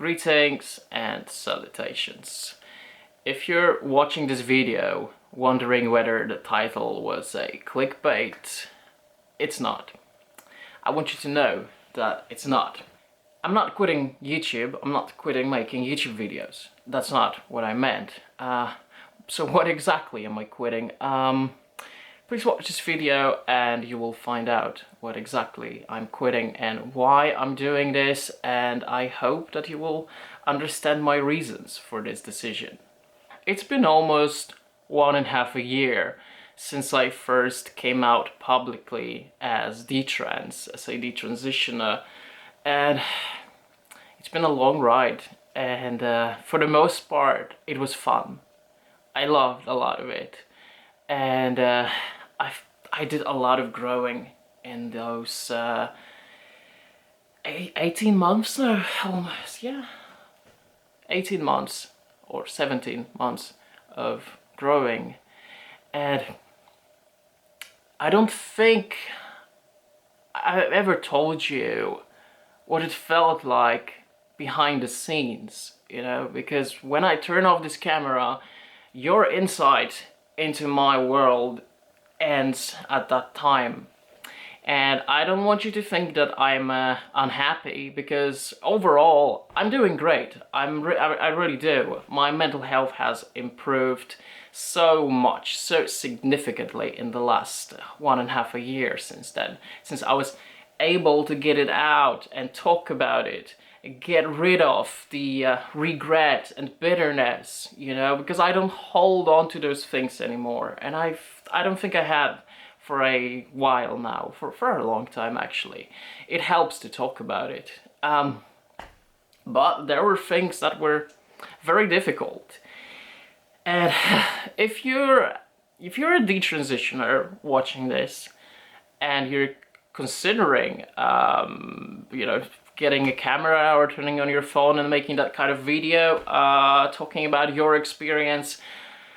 Greetings and salutations. If you're watching this video wondering whether the title was a clickbait, it's not. I want you to know that it's not. I'm not quitting YouTube, I'm not quitting making YouTube videos. That's not what I meant. So what exactly am I quitting? Please watch this video and you will find out what exactly I'm quitting and why I'm doing this, and I hope that you will understand my reasons for this decision. It's been almost 1.5 years since I first came out publicly as Detrans, as a detransitioner, and it's been a long ride, and for the most part it was fun. I loved a lot of it, and I did a lot of growing in those 18 months now, almost, yeah. 18 months or 17 months of growing, and I don't think I've ever told you what it felt like behind the scenes, you know, because when I turn off this camera, your insight into my world ends at that time. And I don't want you to think that I'm unhappy, because overall I'm doing great. I really do. My mental health has improved so much, so significantly in the last 1.5 years since then. Since I was able to get it out and talk about it, get rid of the regret and bitterness, you know, because I don't hold on to those things anymore. And I don't think I have for a while now, for a long time actually. It helps to talk about it. But there were things that were very difficult. And if you're a detransitioner watching this and you're considering, you know, getting a camera or turning on your phone and making that kind of video, talking about your experience,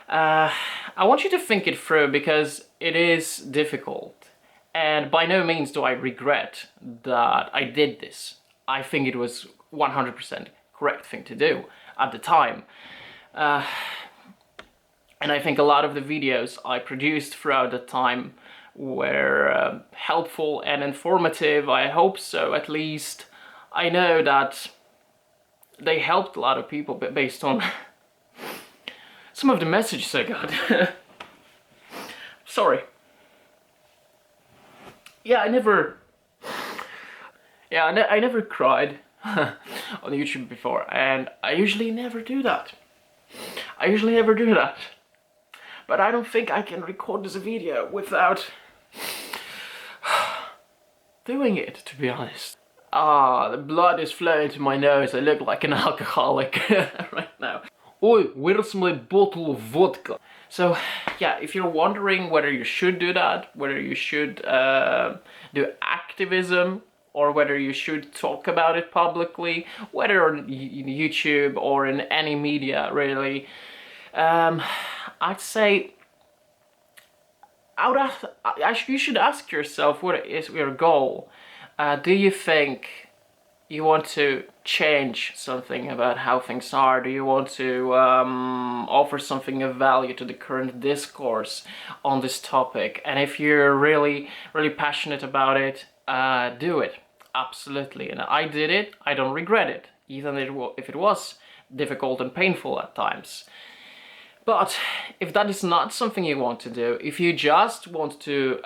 I want you to think it through, because it is difficult. And by no means do I regret that I did this. I think it was 100% correct thing to do at the time. And I think a lot of the videos I produced throughout that time were helpful and informative. I hope so, at least. I know that they helped a lot of people based on some of the messages I got. Sorry. Yeah, I never cried on YouTube before, and I usually never do that. But I don't think I can record this video without doing it, to be honest. The blood is flowing to my nose. I look like an alcoholic right now. Oi, where's my bottle of vodka? So, yeah, if you're wondering whether you should do that, whether you should do activism, or whether you should talk about it publicly, whether on YouTube or in any media, really, I'd say you should ask yourself, what is your goal? Do you think you want to change something about how things are? Do you want to offer something of value to the current discourse on this topic? And if you're really passionate about it, do it. Absolutely. And I did it. I don't regret it, even if it was difficult and painful at times. But if that is not something you want to do, if you just want to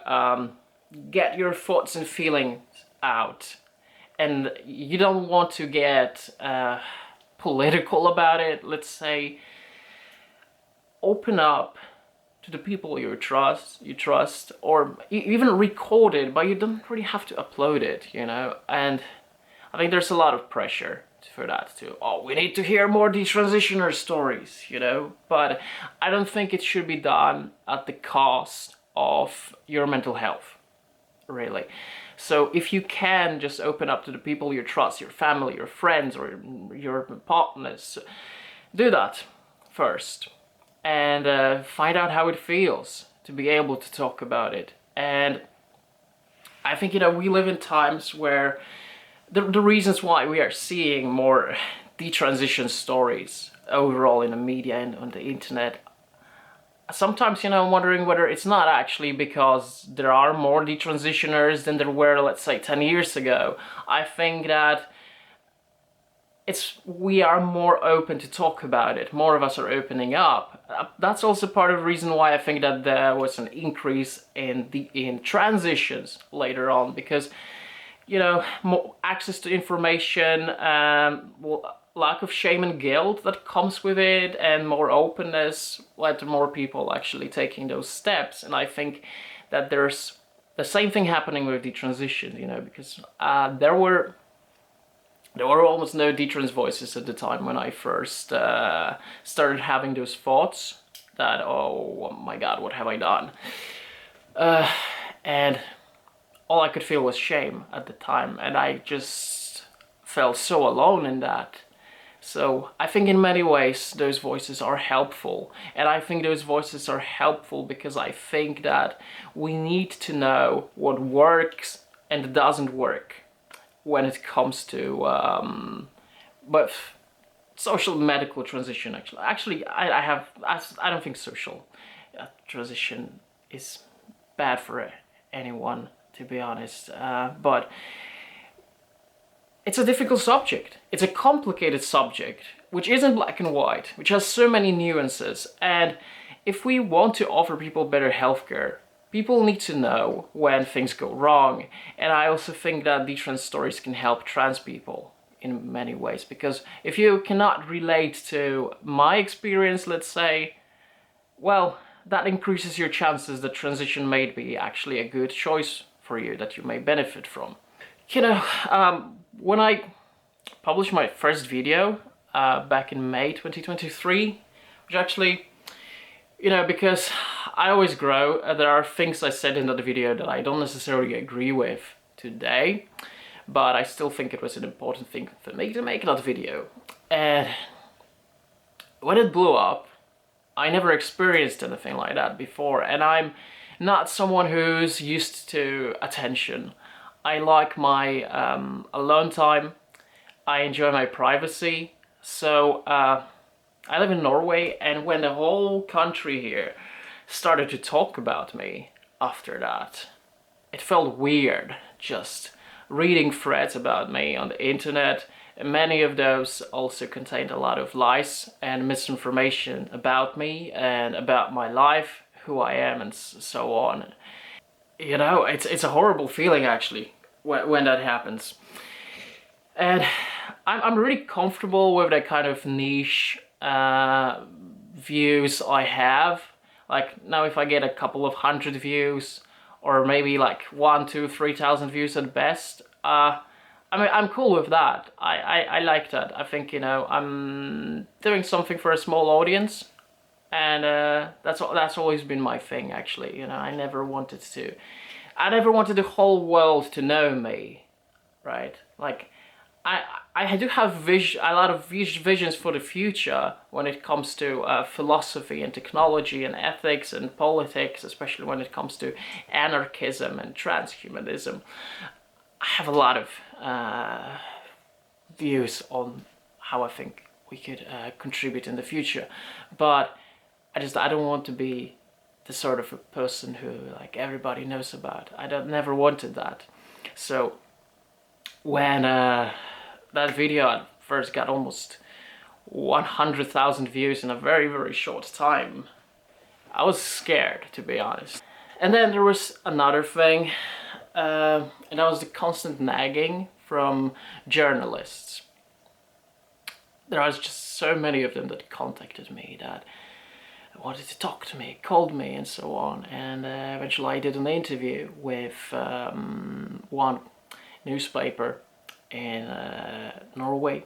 get your thoughts and feelings out, and you don't want to get political about it, let's say, open up to the people you trust, or even record it, but you don't really have to upload it, you know. And I think there's a lot of pressure for that too. Oh, we need to hear more detransitioner stories, you know. But I don't think it should be done at the cost of your mental health, really. So if you can just open up to the people you trust, your family, your friends, or your partners, do that first, and find out how it feels to be able to talk about it. And I think, you know, we live in times where the reasons why we are seeing more detransition stories overall in the media and on the internet, sometimes, you know, I'm wondering whether it's not actually because there are more detransitioners than there were, let's say, 10 years ago. I think that we are more open to talk about it. More of us are opening up. That's also part of the reason why I think that there was an increase in transitions later on, because, you know, more access to information, lack of shame and guilt that comes with it, and more openness led to more people actually taking those steps. And I think that there's the same thing happening with the transition, you know, because there were almost no detrans voices at the time when I first started having those thoughts that, oh my god, what have I done? And all I could feel was shame at the time, and I just felt so alone in that. So I think in many ways those voices are helpful, and I think those voices are helpful because I think that we need to know what works and doesn't work when it comes to but social medical transition. Actually I don't think social transition is bad for anyone, to be honest, but it's a difficult subject. It's a complicated subject, which isn't black and white, which has so many nuances. And if we want to offer people better healthcare, people need to know when things go wrong. And I also think that these trans stories can help trans people in many ways, because if you cannot relate to my experience, let's say, well, that increases your chances that transition may be actually a good choice for you that you may benefit from. You know, when I published my first video back in May 2023, which actually, you know, because I always grow, there are things I said in that video that I don't necessarily agree with today, but I still think it was an important thing for me to make that video. And when it blew up, I never experienced anything like that before, and I'm not someone who's used to attention. I like my alone time. I enjoy my privacy. So I live in Norway, and when the whole country here started to talk about me after that, it felt weird just reading threads about me on the internet. And many of those also contained a lot of lies and misinformation about me and about my life, who I am, and so on. You know, it's a horrible feeling actually when that happens. And I'm really comfortable with the kind of niche views I have. Like now, if I get a couple of hundred views, or maybe like 1, 2, 3,000 views at best, I mean, I'm cool with that. I like that. I think, you know, I'm doing something for a small audience. And that's always been my thing, actually. You know, I never wanted the whole world to know me, right? Like, I do have a lot of visions for the future when it comes to philosophy and technology and ethics and politics, especially when it comes to anarchism and transhumanism. I have a lot of views on how I think we could contribute in the future, but I don't want to be the sort of a person who like everybody knows about. Never wanted that. So when that video first got almost 100,000 views in a very, very short time, I was scared, to be honest. And then there was another thing, and that was the constant nagging from journalists. There was just so many of them that contacted me that wanted to talk to me, called me, and so on. And eventually I did an interview with one newspaper in Norway,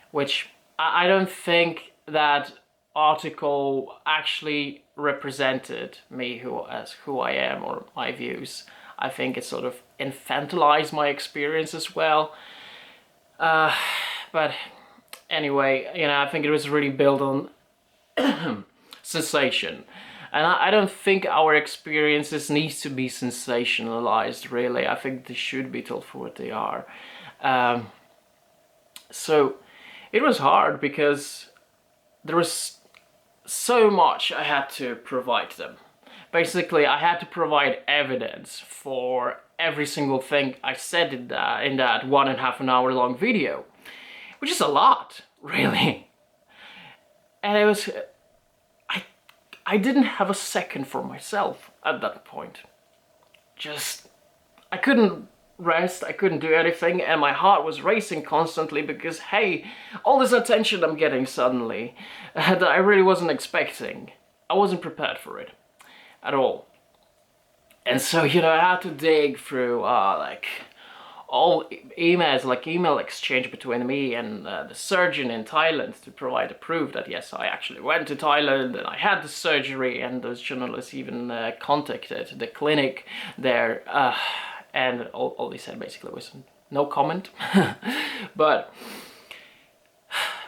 which I don't think that article actually represented me who I am or my views. I think it sort of infantilized my experience as well. But anyway, you know, I think it was really built on sensation. And I don't think our experiences need to be sensationalized, really. I think they should be told for what they are. So, it was hard because there was so much I had to provide them. Basically, I had to provide evidence for every single thing I said in that 1.5 hour long video, which is a lot, really. And it was, I didn't have a second for myself at that point. Just, I couldn't rest, I couldn't do anything, and my heart was racing constantly because, hey, all this attention I'm getting suddenly that I really wasn't expecting. I wasn't prepared for it at all. And so, you know, I had to dig through like all emails, like email exchange between me and the surgeon in Thailand to provide a proof that yes, I actually went to Thailand and I had the surgery, and those journalists even contacted the clinic there, and all they said basically was no comment. But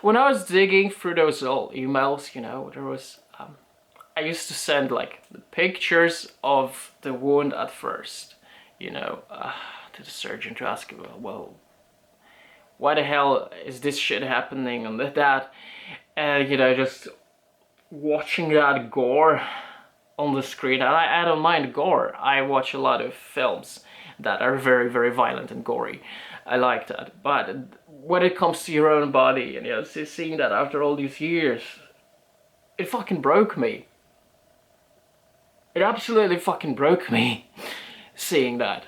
when I was digging through those old emails, you know, there was I used to send like the pictures of the wound at first, you know, to the surgeon to ask him, well, why the hell is this shit happening and that, and you know, just watching that gore on the screen. And I don't mind gore. I watch a lot of films that are very, very violent and gory. I like that. But when it comes to your own body, and you know, seeing that after all these years, it fucking broke me. It absolutely fucking broke me seeing that.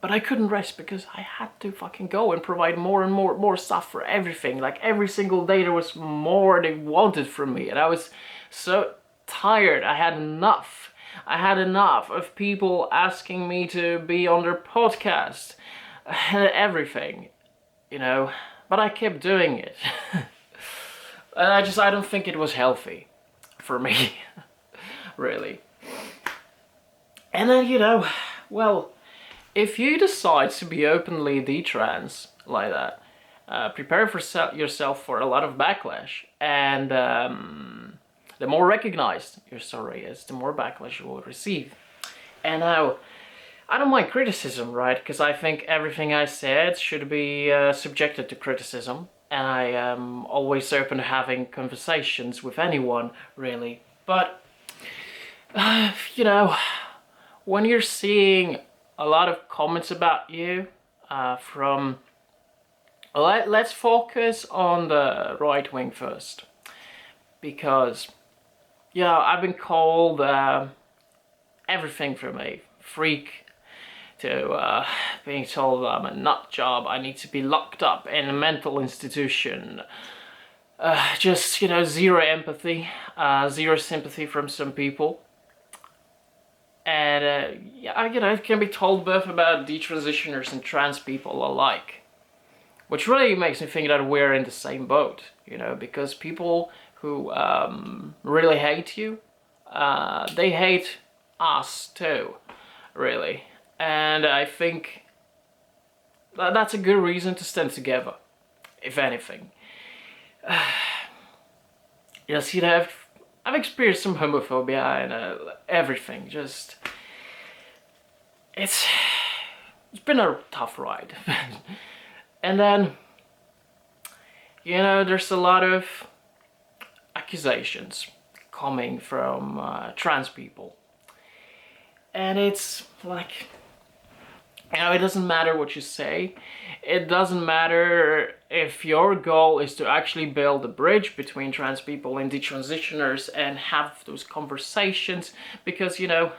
But I couldn't rest because I had to fucking go and provide more and more stuff for everything. Like every single day there was more they wanted from me, and I was so tired. I had enough. I had enough of people asking me to be on their podcast and everything, you know. But I kept doing it. And I don't think it was healthy for me, really. And then, you know, well, if you decide to be openly detrans like that, prepare for yourself for a lot of backlash. And the more recognized your story is, the more backlash you will receive. And now, I don't mind criticism, right? Because I think everything I said should be subjected to criticism. And I am always open to having conversations with anyone, really. But, you know, when you're seeing a lot of comments about you from... Let's focus on the right wing first. Because, you know, I've been called everything from a freak to being told I'm a nut job, I need to be locked up in a mental institution. Just, you know, zero empathy, zero sympathy from some people. And, yeah, you know, it can be told both about detransitioners and trans people alike. Which really makes me think that we're in the same boat, you know, because people who really hate you, they hate us too, really. And I think that's a good reason to stand together, if anything. Yes, you know, I've experienced some homophobia and everything. Just, it's been a tough ride. And then, you know, there's a lot of accusations coming from trans people. And it's like, you know, it doesn't matter what you say. It doesn't matter if your goal is to actually build a bridge between trans people and detransitioners and have those conversations. Because, you know,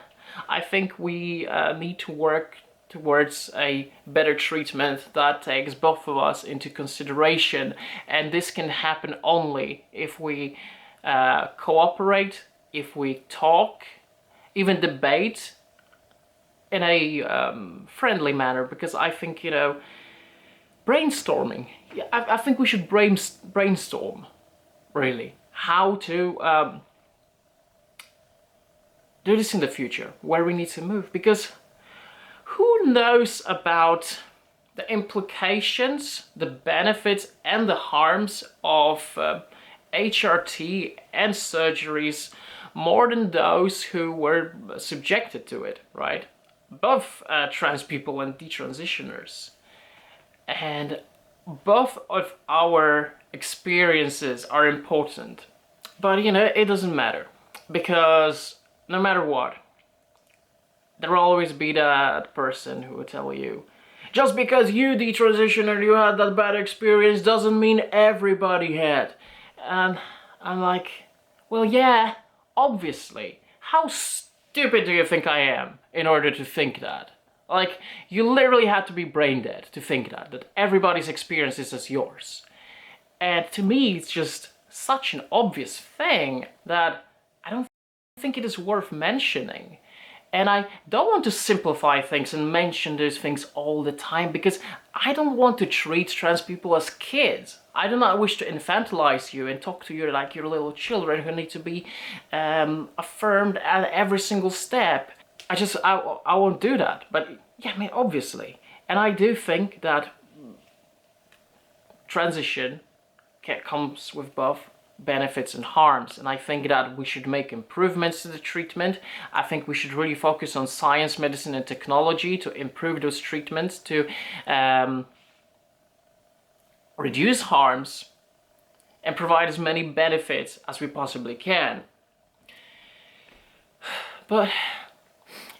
I think we need to work towards a better treatment that takes both of us into consideration. And this can happen only if we cooperate, if we talk, even debate in a friendly manner. Because I think, you know, brainstorming, I think we should brainstorm, really, how to do this in the future, where we need to move. Because who knows about the implications, the benefits and the harms of HRT and surgeries more than those who were subjected to it, right? Both trans people and detransitioners. And both of our experiences are important, but you know, it doesn't matter, because no matter what, there will always be that person who will tell you, just because you detransitioner, you had that bad experience doesn't mean everybody had. And I'm like, well, yeah, obviously. How stupid do you think I am in order to think that? Like, you literally had to be brain dead to think that everybody's experience is as yours. And to me, it's just such an obvious thing that I don't think it is worth mentioning. And I don't want to simplify things and mention those things all the time, because I don't want to treat trans people as kids. I do not wish to infantilize you and talk to you like you're little children who need to be affirmed at every single step. I won't do that. But yeah, I mean, obviously. And I do think that transition comes with both benefits and harms, and I think that we should make improvements to the treatment. I think we should really focus on science, medicine and technology to improve those treatments, to reduce harms and provide as many benefits as we possibly can. But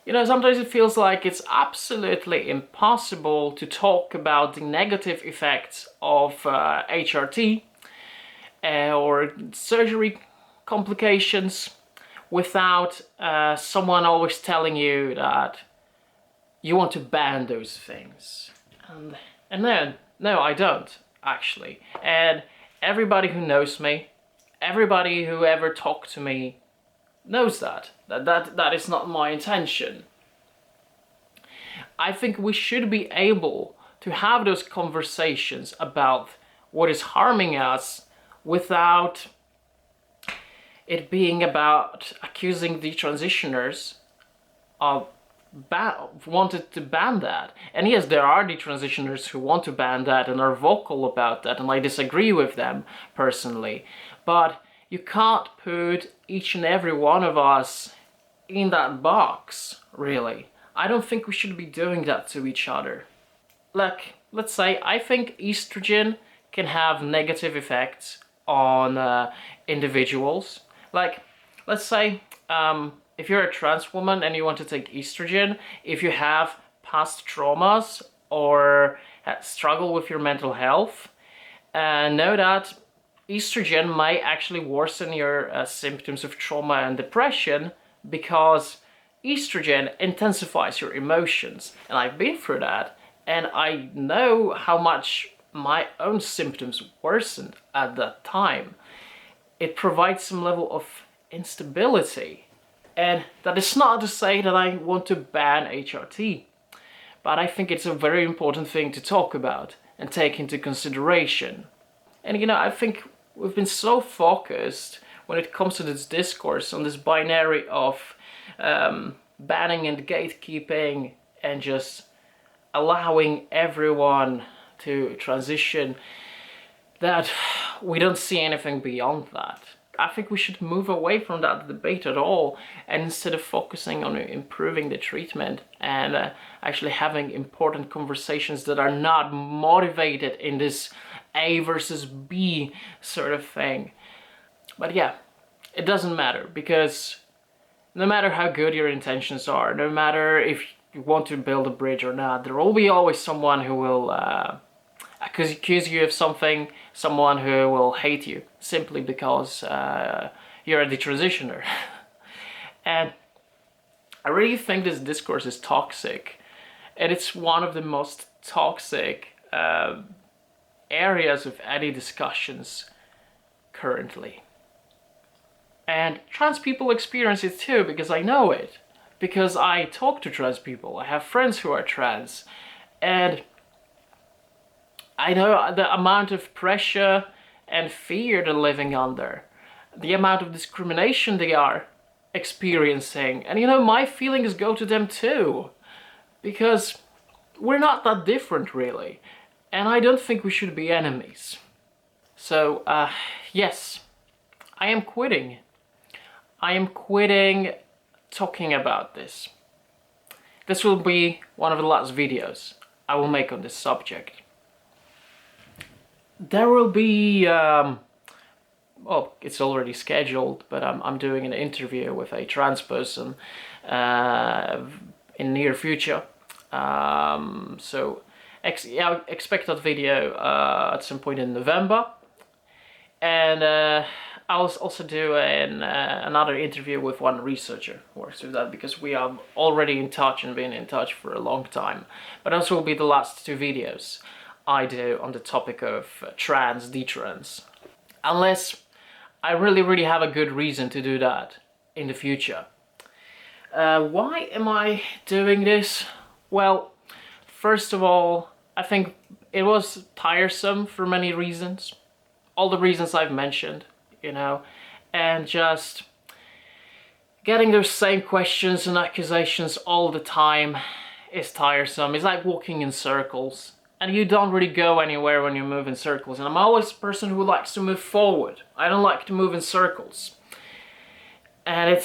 you know, sometimes it feels like it's absolutely impossible to talk about the negative effects of HRT or surgery complications without someone always telling you that you want to ban those things. And no, I don't, actually. And everybody who knows me, everybody who ever talked to me knows that is not my intention. I think we should be able to have those conversations about what is harming us without it being about accusing the transitioners of wanted to ban that. And yes, there are the transitioners who want to ban that and are vocal about that, and I disagree with them personally. But you can't put each and every one of us in that box, really. I don't think we should be doing that to each other. Like, let's say, I think estrogen can have negative effects on individuals. Like, let's say, if you're a trans woman and you want to take estrogen, if you have past traumas or struggle with your mental health, know that estrogen might actually worsen your symptoms of trauma and depression, because estrogen intensifies your emotions. And I've been through that, and I know how much my own symptoms worsened at that time. It provides some level of instability. And that is not to say that I want to ban HRT, but I think it's a very important thing to talk about and take into consideration. And you know, I think we've been so focused when it comes to this discourse on this binary of banning and gatekeeping and just allowing everyone to transition, that we don't see anything beyond that. I think we should move away from that debate at all, and instead of focusing on improving the treatment and actually having important conversations that are not motivated in this A versus B sort of thing. But yeah, it doesn't matter, because no matter how good your intentions are, no matter if you want to build a bridge or not, there will be always someone who will accuse you of something, someone who will hate you simply because you're a detransitioner. And I really think this discourse is toxic, and it's one of the most toxic areas of any discussions currently. And trans people experience it too, because I know it. Because I talk to trans people, I have friends who are trans, and I know the amount of pressure and fear they're living under, the amount of discrimination they are experiencing. And you know, my feelings go to them too, because we're not that different really, and I don't think we should be enemies. So, yes, I am quitting. I am quitting talking about this. This will be one of the last videos I will make on this subject. there will be, well, it's already scheduled, but I'm doing an interview with a trans person in near future. So yeah, expect that video at some point in November. And I'll also do another interview with one researcher who works with that, because we are already in touch and been in touch for a long time. But those will be the last two videos I do on the topic of trans, detrans. Unless I really have a good reason to do that in the future. Why am I doing this? Well, first of all, I think it was tiresome for many reasons. All the reasons I've mentioned, you know, and just getting those same questions and accusations all the time is tiresome. It's like walking in circles, and you don't really go anywhere when you move in circles. And I'm always a person who likes to move forward. I don't like to move in circles. And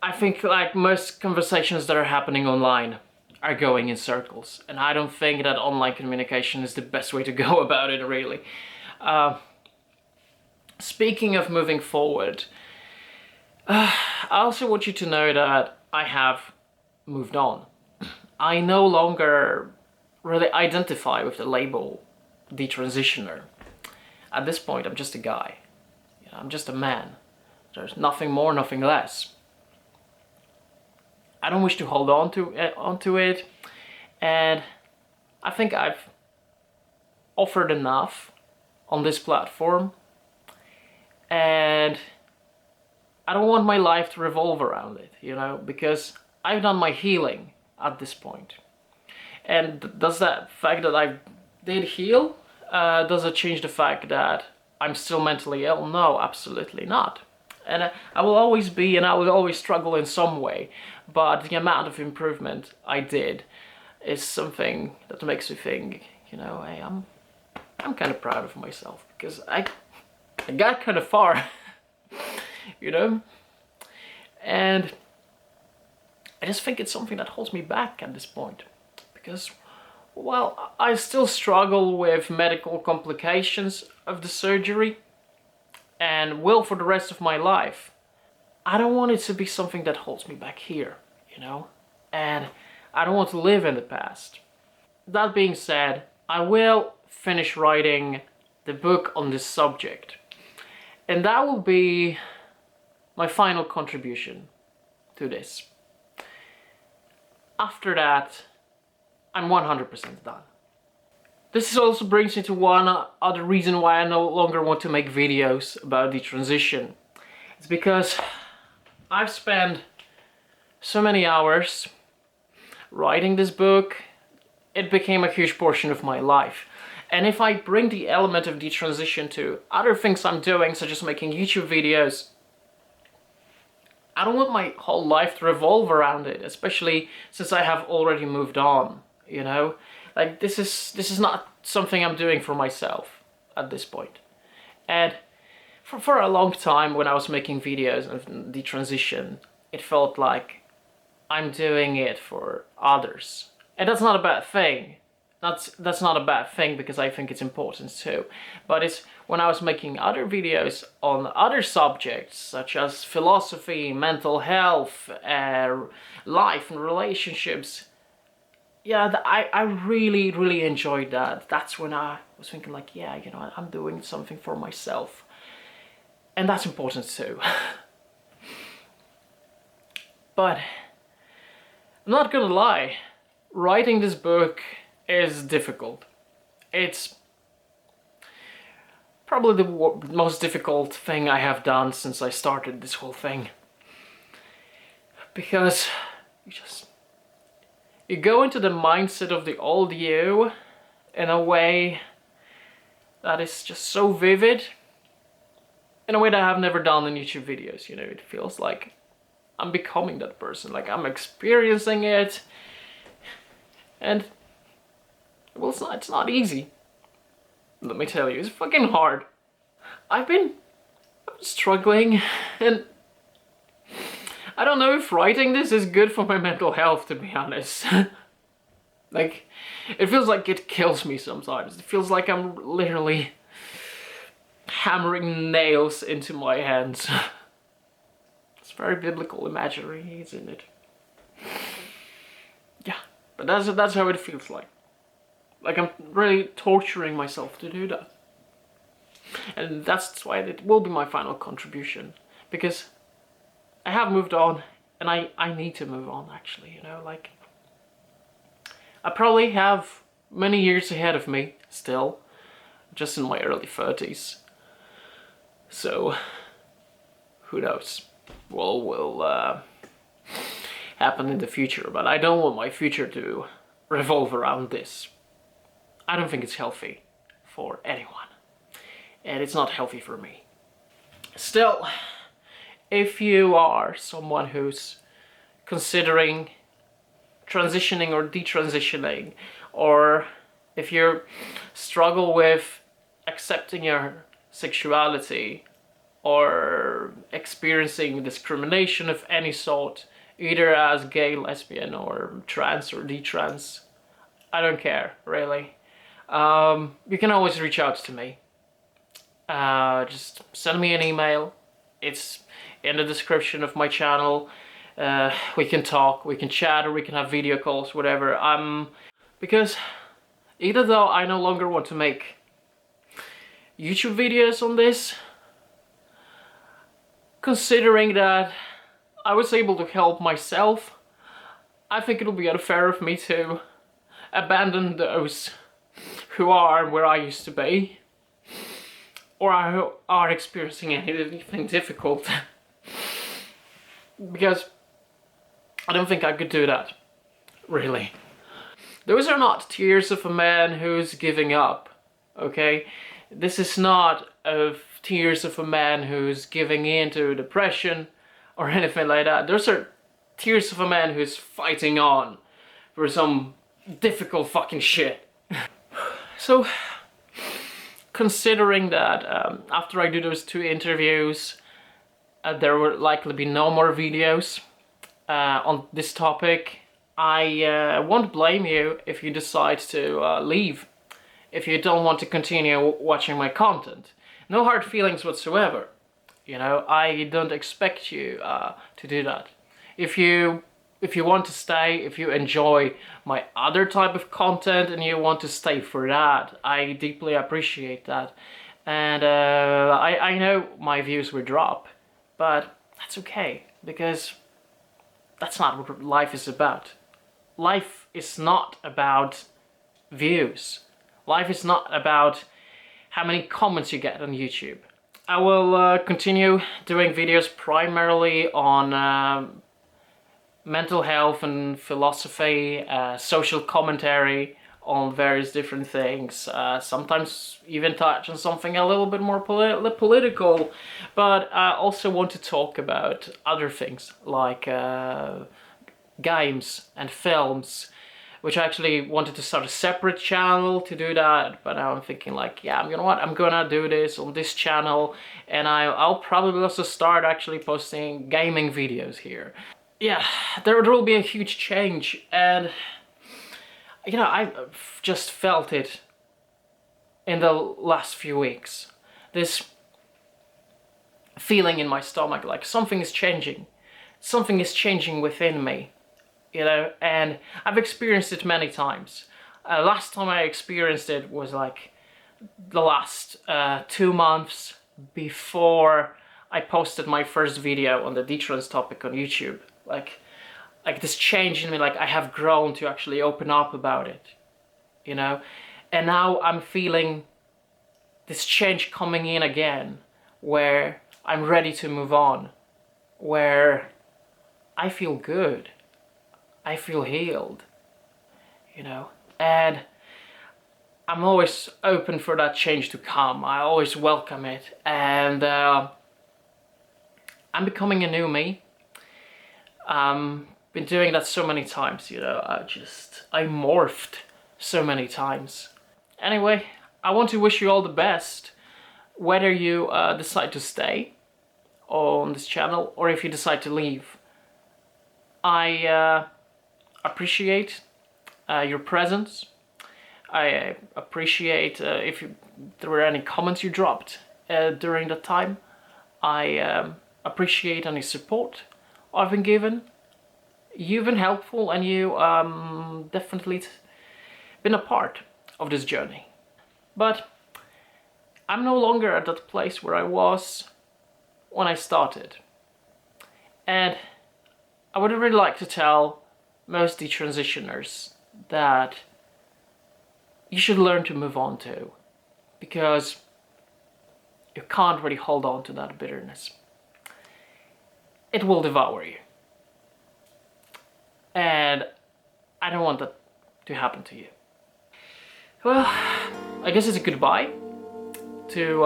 I think like most conversations that are happening online are going in circles. And I don't think that online communication is the best way to go about it, really. Speaking of moving forward, I also want you to know that I have moved on. I no longer really identify with the label detransitioner. At this point, I'm just a guy. You know, I'm just a man. There's nothing more, nothing less. I don't wish to hold on to it, and I think I've offered enough on this platform, and I don't want my life to revolve around it, you know, because I've done my healing at this point. And does that fact that I did heal, does it change the fact that I'm still mentally ill? No, absolutely not. And I will always be, and I will always struggle in some way, but the amount of improvement I did is something that makes me think, you know, hey, I'm kind of proud of myself, because I got kind of far, you know, and I just think it's something that holds me back at this point, because, well, I still struggle with medical complications of the surgery, and will for the rest of my life. I don't want it to be something that holds me back here, you know, and I don't want to live in the past. That being said, I will finish writing the book on this subject, and that will be my final contribution to this. After that, I'm 100% done. This also brings me to one other reason why I no longer want to make videos about the transition. It's because I've spent so many hours writing this book. It became a huge portion of my life. And if I bring the element of detransition to other things I'm doing, such as making YouTube videos, I don't want my whole life to revolve around it, especially since I have already moved on, you know? Like, this is not something I'm doing for myself at this point. And for a long time, when I was making videos of the transition, it felt like I'm doing it for others. And that's not a bad thing. That's not a bad thing, because I think it's important too. But it's when I was making other videos on other subjects, such as philosophy, mental health, life and relationships, yeah, I really enjoyed that. That's when I was thinking like, yeah, you know, I'm doing something for myself. And that's important too. But I'm not gonna lie, writing this book is difficult. It's probably the most difficult thing I have done since I started this whole thing. Because you go into the mindset of the old you in a way that is just so vivid, in a way that I've never done in YouTube videos, you know. It feels like I'm becoming that person, like I'm experiencing it, and well, it's not easy. Let me tell you, it's fucking hard. I've been struggling, and I don't know if writing this is good for my mental health, to be honest. Like, it feels like it kills me sometimes. It feels like I'm literally hammering nails into my hands. It's very biblical imagery, isn't it? Yeah, but that's how it feels like. Like I'm really torturing myself to do that. And that's why it will be my final contribution. Because I have moved on, and I need to move on, actually, you know, like... I probably have many years ahead of me, still. Just in my early 30s. So, who knows what will happen in the future. But I don't want my future to revolve around this. I don't think it's healthy for anyone. And it's not healthy for me. Still, if you are someone who's considering transitioning or detransitioning, or if you struggle with accepting your sexuality or experiencing discrimination of any sort, either as gay, lesbian, or trans or detrans, I don't care, really. You can always reach out to me. Just send me an email. It's in the description of my channel. We can talk, we can chat, or we can have video calls, whatever. Because even though I no longer want to make YouTube videos on this, considering that I was able to help myself, I think it'll be unfair of me to abandon those who are where I used to be, or are experiencing anything difficult. Because I don't think I could do that, really. Those are not tears of a man who's giving up, okay? This is not tears of a man who's giving in to depression or anything like that. Those are tears of a man who's fighting on for some difficult fucking shit. So, considering that after I do those 2 interviews, there will likely be no more videos on this topic, I won't blame you if you decide to leave, if you don't want to continue watching my content. No hard feelings whatsoever, you know, I don't expect you to do that. If you want to stay, if you enjoy my other type of content and you want to stay for that, I deeply appreciate that. And I know my views will drop, but that's okay, because that's not what life is about. Life is not about views. Life is not about how many comments you get on YouTube. I will continue doing videos primarily on mental health and philosophy, social commentary on various different things, sometimes even touch on something a little bit more political, but I also want to talk about other things like games and films, which I actually wanted to start a separate channel to do that, but now I'm thinking like, yeah, you know what, I'm gonna do this on this channel, and I'll probably also start actually posting gaming videos here. Yeah, there will be a huge change, and you know, I've just felt it in the last few weeks. This feeling in my stomach, like something is changing. Something is changing within me, you know, and I've experienced it many times. Last time I experienced it was like the last 2 months before I posted my first video on the Detrans topic on YouTube. Like this change in me, like I have grown to actually open up about it, you know? And now I'm feeling this change coming in again, where I'm ready to move on, where I feel good, I feel healed, you know? And I'm always open for that change to come. I always welcome it, and I'm becoming a new me. Been doing that so many times, you know, I morphed so many times. Anyway, I want to wish you all the best, whether you decide to stay on this channel or if you decide to leave. I appreciate your presence. I appreciate if there were any comments you dropped, during that time. I appreciate any support I've been given. You've been helpful, and you definitely been a part of this journey. But I'm no longer at that place where I was when I started. And I would really like to tell most detransitioners that you should learn to move on too, because you can't really hold on to that bitterness. It will devour you. And I don't want that to happen to you. Well, I guess it's a goodbye to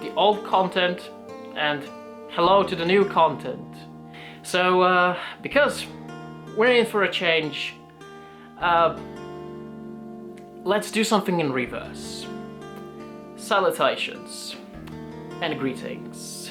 the old content and hello to the new content. So, because we're in for a change, let's do something in reverse. Salutations and greetings.